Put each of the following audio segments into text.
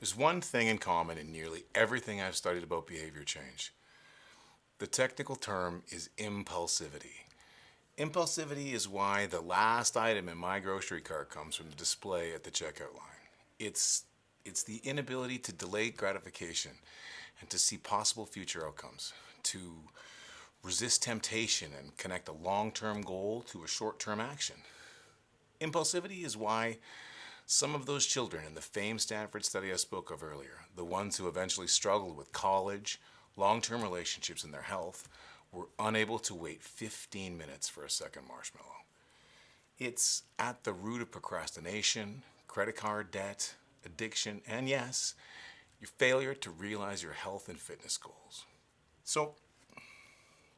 There's one thing in common in nearly everything I've studied about behavior change. The technical term is impulsivity. Impulsivity is why the last item in my grocery cart comes from the display at the checkout line. It's it's the inability to delay gratification and to see possible future outcomes, to resist temptation and connect a long-term goal to a short-term action. Impulsivity is why some of those children in the famed Stanford study I spoke of earlier, the ones who eventually struggled with college, long-term relationships, and their health, were unable to wait 15 minutes for a second marshmallow. It's at the root of procrastination, credit card debt, addiction, and yes, your failure to realize your health and fitness goals. So,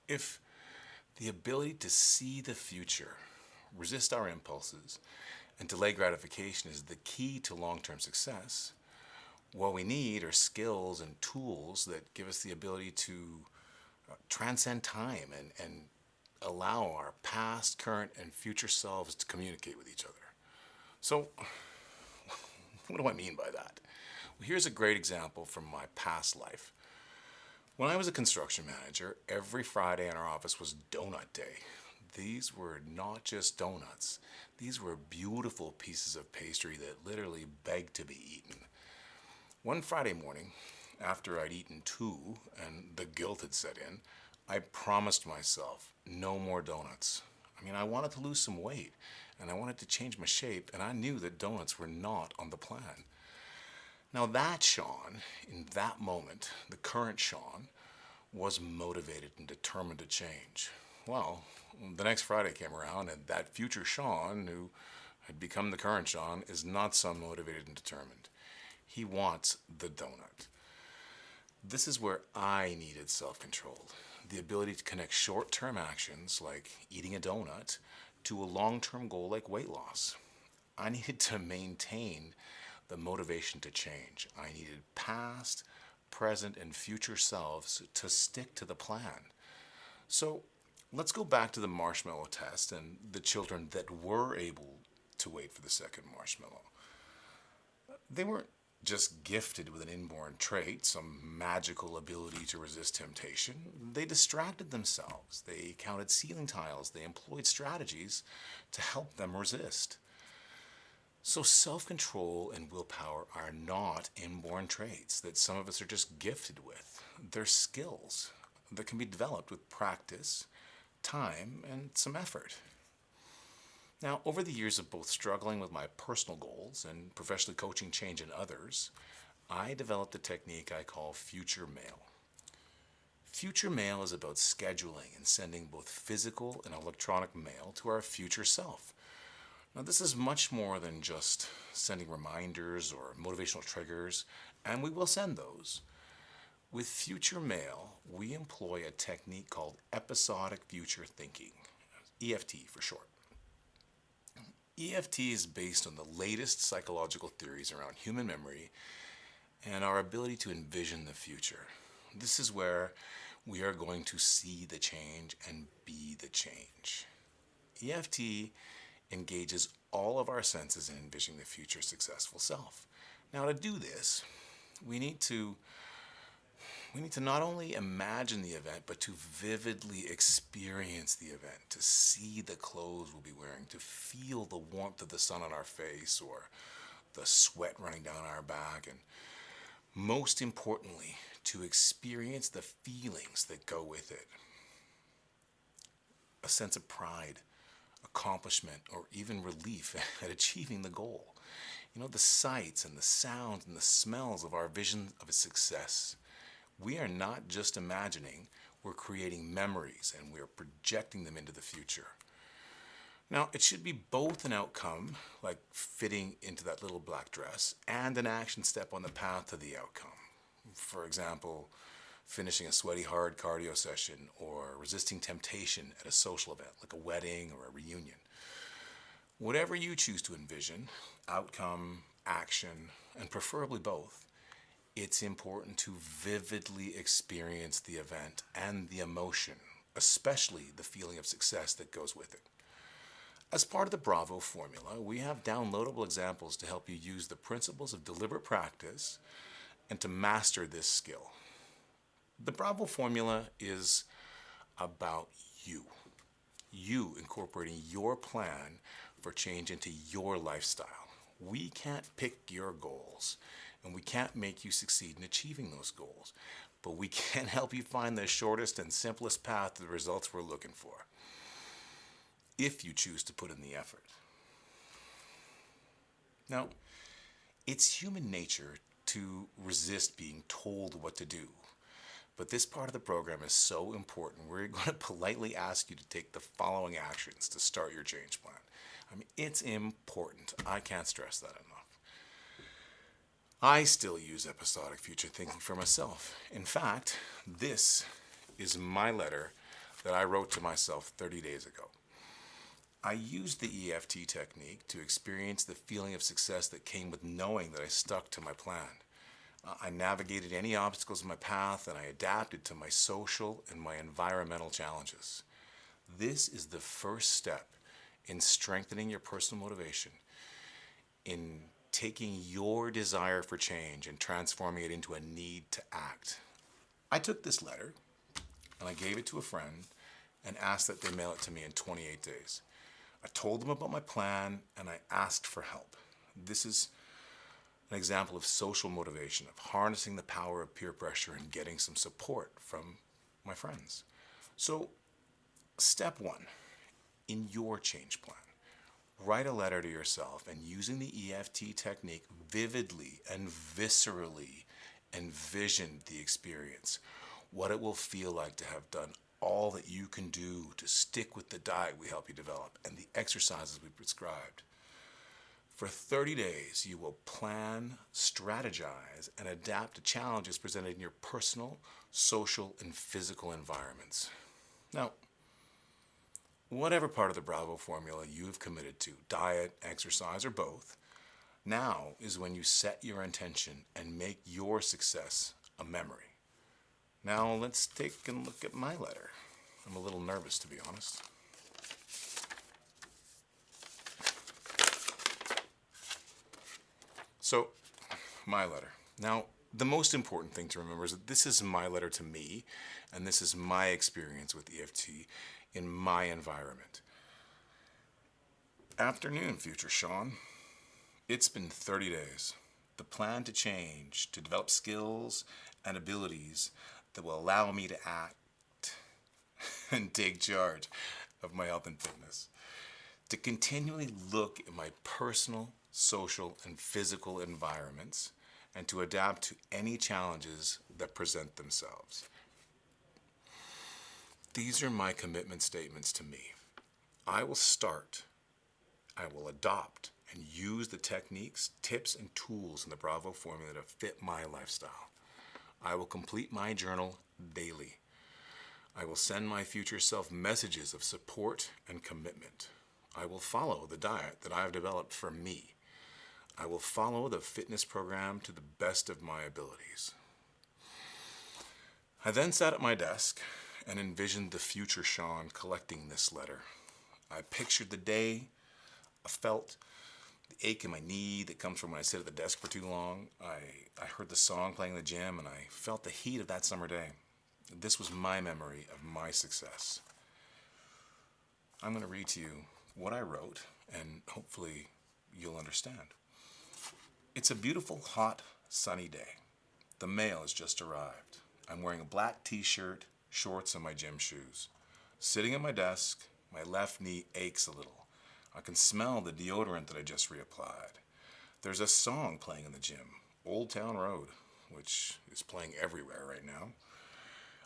if the ability to see the future, resist our impulses, and delay gratification is the key to long-term success, what we need are skills and tools that give us the ability to transcend time and allow our past, current, and future selves to communicate with each other. So, what do I mean by that? Well, here's a great example from my past life. When I was a construction manager, every Friday in our office was Donut Day. These were not just donuts. These were beautiful pieces of pastry that literally begged to be eaten. One Friday morning, after I'd eaten two and the guilt had set in, I promised myself no more donuts. I wanted to lose some weight and I wanted to change my shape, and I knew that donuts were not on the plan. Now that Sean, in that moment, the current Sean, was motivated and determined to change. Well, the next Friday came around and that future Sean, who had become the current Sean, is not so motivated and determined. He wants the donut. This is where I needed self-control, the ability to connect short-term actions like eating a donut to a long-term goal like weight loss. I needed to maintain the motivation to change. I needed past, present, and future selves to stick to the plan. So let's go back to the marshmallow test and the children that were able to wait for the second marshmallow. They weren't just gifted with an inborn trait, some magical ability to resist temptation. They distracted themselves. They counted ceiling tiles. They employed strategies to help them resist. So self-control and willpower are not inborn traits that some of us are just gifted with. They're skills that can be developed with practice, time, and some effort. Now, over the years of both struggling with my personal goals and professionally coaching change in others, I developed a technique I call future mail. Future mail is about scheduling and sending both physical and electronic mail to our future self. Now, this is much more than just sending reminders or motivational triggers, and we will send those. With future mail, we employ a technique called episodic future thinking, EFT for short. EFT is based on the latest psychological theories around human memory and our ability to envision the future. This is where we are going to see the change and be the change. EFT engages all of our senses in envisioning the future successful self. Now, to do this, we need to not only imagine the event, but to vividly experience the event, to see the clothes we'll be wearing, to feel the warmth of the sun on our face or the sweat running down our back, and most importantly, to experience the feelings that go with it. A sense of pride, accomplishment, or even relief at achieving the goal. The sights and the sounds and the smells of our vision of a success. We are not just imagining, we're creating memories and we're projecting them into the future. Now, it should be both an outcome, like fitting into that little black dress, and an action step on the path to the outcome. For example, finishing a sweaty, hard cardio session or resisting temptation at a social event, like a wedding or a reunion. Whatever you choose to envision, outcome, action, and preferably both, it's important to vividly experience the event and the emotion, especially the feeling of success that goes with it. As part of the Bravo formula, we have downloadable examples to help you use the principles of deliberate practice and to master this skill. The Bravo formula is about you. You incorporating your plan for change into your lifestyle. We can't pick your goals, and we can't make you succeed in achieving those goals, but we can help you find the shortest and simplest path to the results we're looking for, if you choose to put in the effort. Now, it's human nature to resist being told what to do. But this part of the program is so important, we're going to politely ask you to take the following actions to start your change plan. I mean, it's important. I can't stress that enough. I still use episodic future thinking for myself. In fact, this is my letter that I wrote to myself 30 days ago. I used the EFT technique to experience the feeling of success that came with knowing that I stuck to my plan. I navigated any obstacles in my path, and I adapted to my social and my environmental challenges. This is the first step in strengthening your personal motivation, in taking your desire for change and transforming it into a need to act. I took this letter and I gave it to a friend and asked that they mail it to me in 28 days. I told them about my plan and I asked for help. This is an example of social motivation, of harnessing the power of peer pressure and getting some support from my friends. So, step one, in your change plan, write a letter to yourself and using the EFT technique vividly and viscerally envision the experience, what it will feel like to have done all that you can do to stick with the diet we help you develop and the exercises we prescribed. For 30 days, you will plan, strategize, and adapt to challenges presented in your personal, social, and physical environments. Now, whatever part of the Bravo formula you've committed to, diet, exercise, or both, now is when you set your intention and make your success a memory. Now, let's take a look at my letter. I'm a little nervous, to be honest. So, my letter. Now, the most important thing to remember is that this is my letter to me, and this is my experience with EFT in my environment. Afternoon, future Sean. It's been 30 days. The plan to change, to develop skills and abilities that will allow me to act and take charge of my health and fitness. To continually look at my personal, social, and physical environments, and to adapt to any challenges that present themselves. These are my commitment statements to me. I will adopt, and use the techniques, tips, and tools in the Bravo formula to fit my lifestyle. I will complete my journal daily. I will send my future self messages of support and commitment. I will follow the diet that I have developed for me. I will follow the fitness program to the best of my abilities. I then sat at my desk and envisioned the future Sean collecting this letter. I pictured the day. I felt the ache in my knee that comes from when I sit at the desk for too long. I heard the song playing in the gym, and I felt the heat of that summer day. This was my memory of my success. I'm going to read to you what I wrote, and hopefully you'll understand. It's a beautiful, hot, sunny day. The mail has just arrived. I'm wearing a black t-shirt, shorts, and my gym shoes. Sitting at my desk, my left knee aches a little. I can smell the deodorant that I just reapplied. There's a song playing in the gym, Old Town Road, which is playing everywhere right now.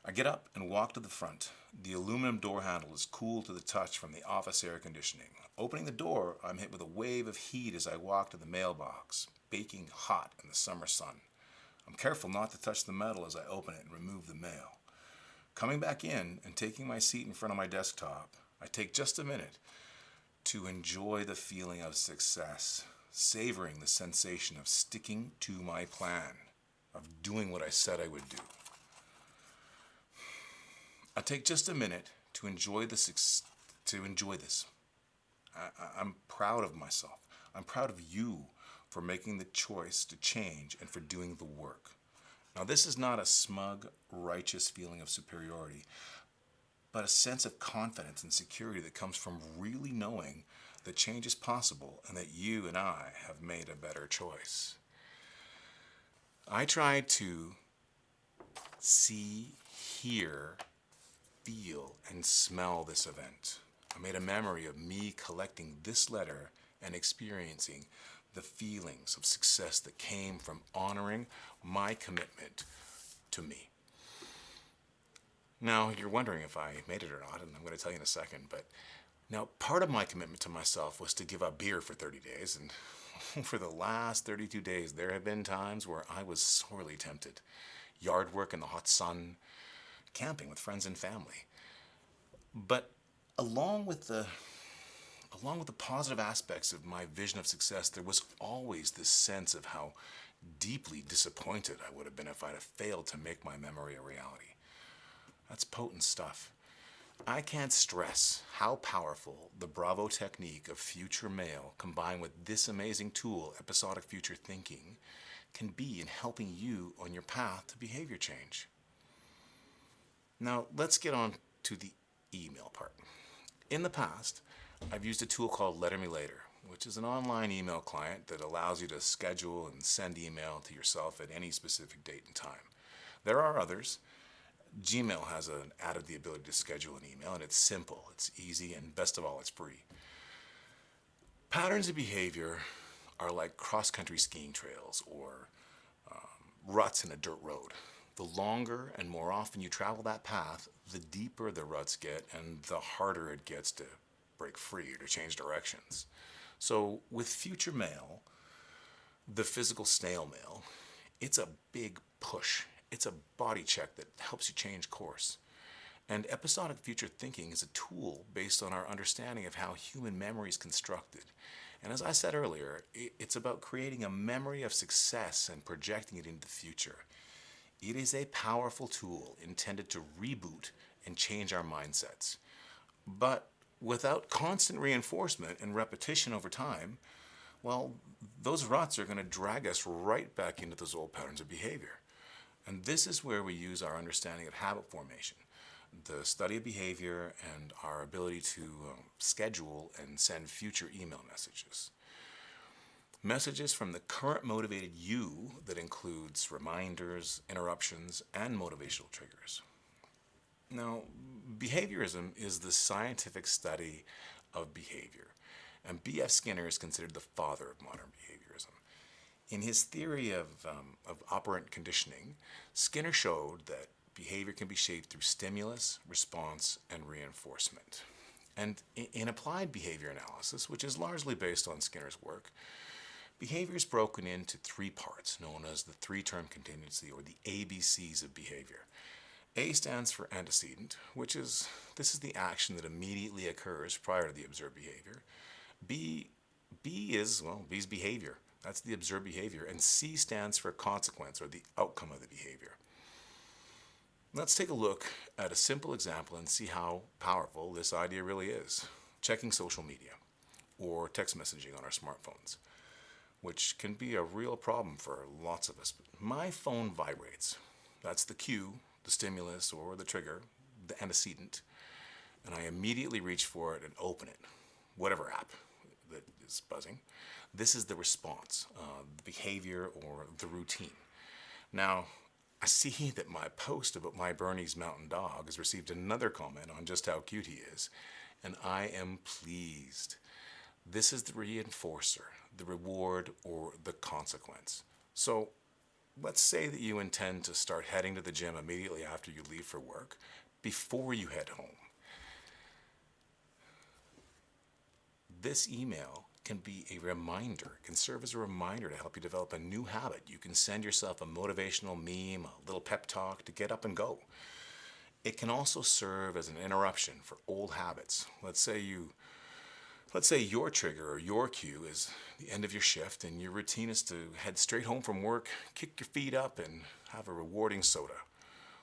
I get up and walk to the front. The aluminum door handle is cool to the touch from the office air conditioning. Opening the door, I'm hit with a wave of heat as I walk to the mailbox, baking hot in the summer sun. I'm careful not to touch the metal as I open it and remove the mail. Coming back in and taking my seat in front of my desktop, I take just a minute to enjoy the feeling of success, savoring the sensation of sticking to my plan, of doing what I said I would do. I take just a minute to enjoy this. I'm proud of myself. I'm proud of you for making the choice to change and for doing the work. Now, this is not a smug, righteous feeling of superiority, but a sense of confidence and security that comes from really knowing that change is possible and that you and I have made a better choice. I try to see, hear, feel, and smell this event. I made a memory of me collecting this letter and experiencing the feelings of success that came from honoring my commitment to me. Now, you're wondering if I made it or not, and I'm going to tell you in a second, but now part of my commitment to myself was to give up beer for 30 days, and for the last 32 days, there have been times where I was sorely tempted. Yard work in the hot sun, camping with friends and family. But along with the positive aspects of my vision of success, there was always this sense of how deeply disappointed I would have been if I'd have failed to make my memory a reality. That's potent stuff. I can't stress how powerful the Bravo technique of future mail combined with this amazing tool, episodic future thinking, can be in helping you on your path to behavior change. Now, let's get on to the email part. In the past, I've used a tool called Letter Me Later, which is an online email client that allows you to schedule and send email to yourself at any specific date and time. There are others. Gmail has added the ability to schedule an email, and it's simple, it's easy, and best of all, it's free. Patterns of behavior are like cross-country skiing trails or ruts in a dirt road. The longer and more often you travel that path, the deeper the ruts get and the harder it gets to break free or to change directions. So with future mail, the physical snail mail, it's a big push. It's a body check that helps you change course. And episodic future thinking is a tool based on our understanding of how human memory is constructed. And as I said earlier, it's about creating a memory of success and projecting it into the future. It is a powerful tool intended to reboot and change our mindsets. But without constant reinforcement and repetition over time, well, those ruts are going to drag us right back into those old patterns of behavior. And this is where we use our understanding of habit formation, the study of behavior, and our ability to schedule and send future email messages. Messages from the current motivated you that includes reminders, interruptions, and motivational triggers. Now, behaviorism is the scientific study of behavior, and B.F. Skinner is considered the father of modern behaviorism. In his theory of operant conditioning, Skinner showed that behavior can be shaped through stimulus, response, and reinforcement. And in applied behavior analysis, which is largely based on Skinner's work, behavior is broken into three parts, known as the three-term contingency, or the ABCs of behavior. A stands for antecedent, this is the action that immediately occurs prior to the observed behavior. B's behavior. That's the observed behavior. And C stands for consequence, or the outcome of the behavior. Let's take a look at a simple example and see how powerful this idea really is. Checking social media or text messaging on our smartphones, which can be a real problem for lots of us. My phone vibrates. That's the cue, the stimulus, or the trigger, the antecedent, and I immediately reach for it and open it, whatever app that is buzzing. This is the response, the behavior, or the routine. Now, I see that my post about my Bernese mountain dog has received another comment on just how cute he is, and I am pleased. This is the reinforcer, the reward, or the consequence. So let's say that you intend to start heading to the gym immediately after you leave for work, before you head home. This email can be a reminder, it can serve as a reminder to help you develop a new habit. You can send yourself a motivational meme, a little pep talk to get up and go. It can also serve as an interruption for old habits. Let's say your trigger or your cue is the end of your shift and your routine is to head straight home from work, kick your feet up, and have a rewarding soda.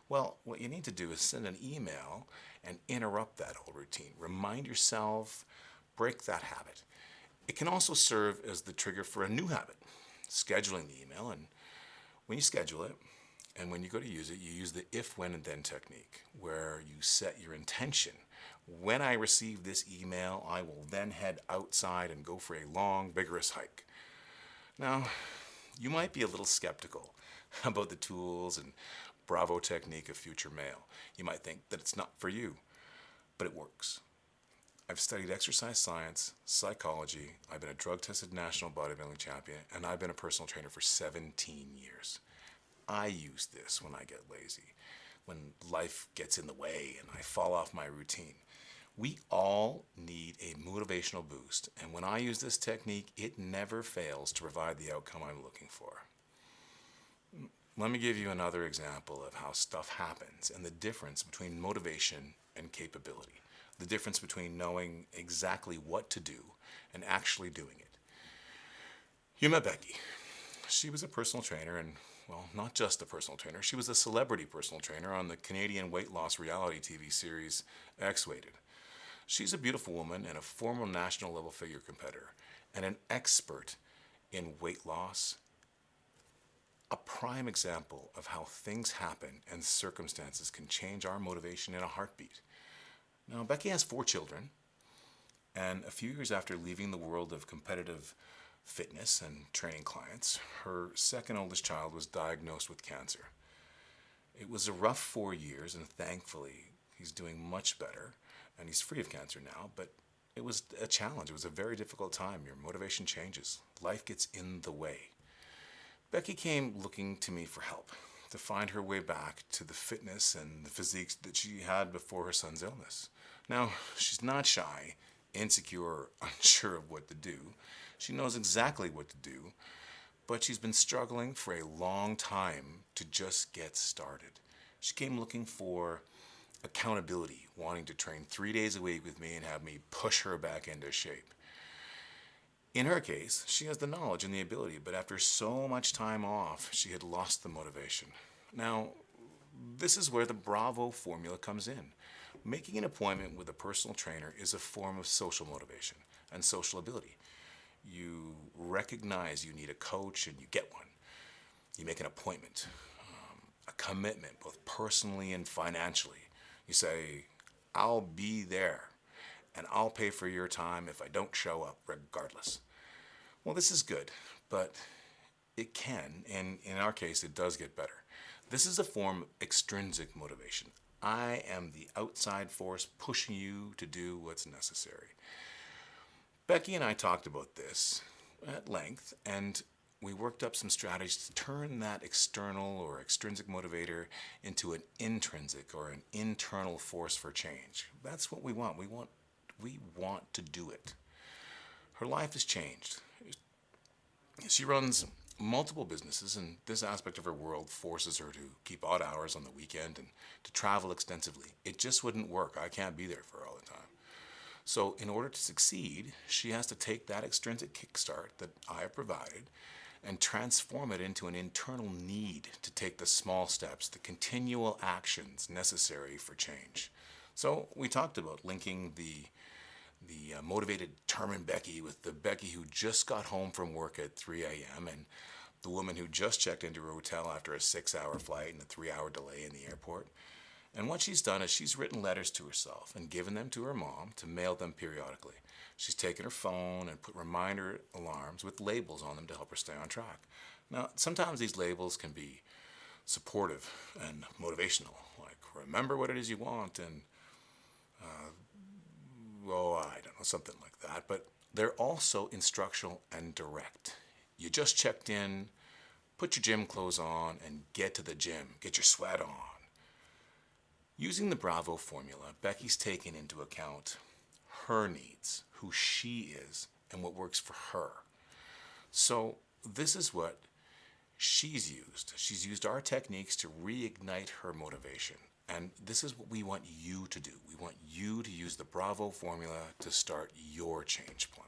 Well, what you need to do is send an email and interrupt that old routine. Remind yourself break that habit. It can also serve as the trigger for a new habit, scheduling the email. And when you schedule it and when you go to use it, you use the if, when, and then technique, where you set your intention. When I receive this email, I will then head outside and go for a long, vigorous hike. Now, you might be a little skeptical about the tools and Bravo technique of future mail. You might think that it's not for you, but it works. I've studied exercise science, psychology, I've been a drug-tested national bodybuilding champion, and I've been a personal trainer for 17 years. I use this when I get lazy, when life gets in the way and I fall off my routine. We all need a motivational boost, and when I use this technique, it never fails to provide the outcome I'm looking for. Let me give you another example of how stuff happens and the difference between motivation and capability. The difference between knowing exactly what to do and actually doing it. You met Becky. She was a personal trainer, and, well, not just a personal trainer. She was a celebrity personal trainer on the Canadian weight loss reality TV series X-Weighted. She's a beautiful woman and a former national level figure competitor and an expert in weight loss. A prime example of how things happen and circumstances can change our motivation in a heartbeat. Now, Becky has 4 children, and a few years after leaving the world of competitive fitness and training clients, her second oldest child was diagnosed with cancer. It was a rough 4 years, and thankfully he's doing much better, and he's free of cancer now, but it was a challenge. It was a very difficult time. Your motivation changes. Life gets in the way. Becky came looking to me for help, to find her way back to the fitness and the physique that she had before her son's illness. Now, she's not shy, insecure, or unsure of what to do. She knows exactly what to do, but she's been struggling for a long time to just get started. She came looking for accountability, wanting to train 3 days a week with me and have me push her back into shape. In her case, she has the knowledge and the ability, but after so much time off, she had lost the motivation. Now, this is where the Bravo formula comes in. Making an appointment with a personal trainer is a form of social motivation and social ability. You recognize you need a coach and you get one. You make an appointment, a commitment, both personally and financially. You say, I'll be there and I'll pay for your time if I don't show up regardless. Well, this is good, but it can, and in our case, it does get better. This is a form of extrinsic motivation. I am the outside force pushing you to do what's necessary. Becky and I talked about this at length, and we worked up some strategies to turn that external or extrinsic motivator into an intrinsic or an internal force for change. That's what we want. We want to do it. Her life has changed. She runs multiple businesses, and this aspect of her world forces her to keep odd hours on the weekend and to travel extensively. It just wouldn't work. I can't be there for her all the time. So in order to succeed, she has to take that extrinsic kickstart that I have provided and transform it into an internal need to take the small steps, the continual actions necessary for change. So we talked about linking the motivated, determined Becky with the Becky who just got home from work at 3 a.m. and the woman who just checked into her hotel after a 6-hour flight and a 3-hour delay in the airport. And what she's done is she's written letters to herself and given them to her mom to mail them periodically. She's taken her phone and put reminder alarms with labels on them to help her stay on track. Now, sometimes these labels can be supportive and motivational, like remember what it is you want and I don't know, something like that. But they're also instructional and direct. You just checked in, put your gym clothes on, and get to the gym. Get your sweat on. Using the Bravo formula, Becky's taken into account her needs, who she is, and what works for her. So this is what she's used. She's used our techniques to reignite her motivation. And this is what we want you to do. We want you to use the Bravo formula to start your change plan.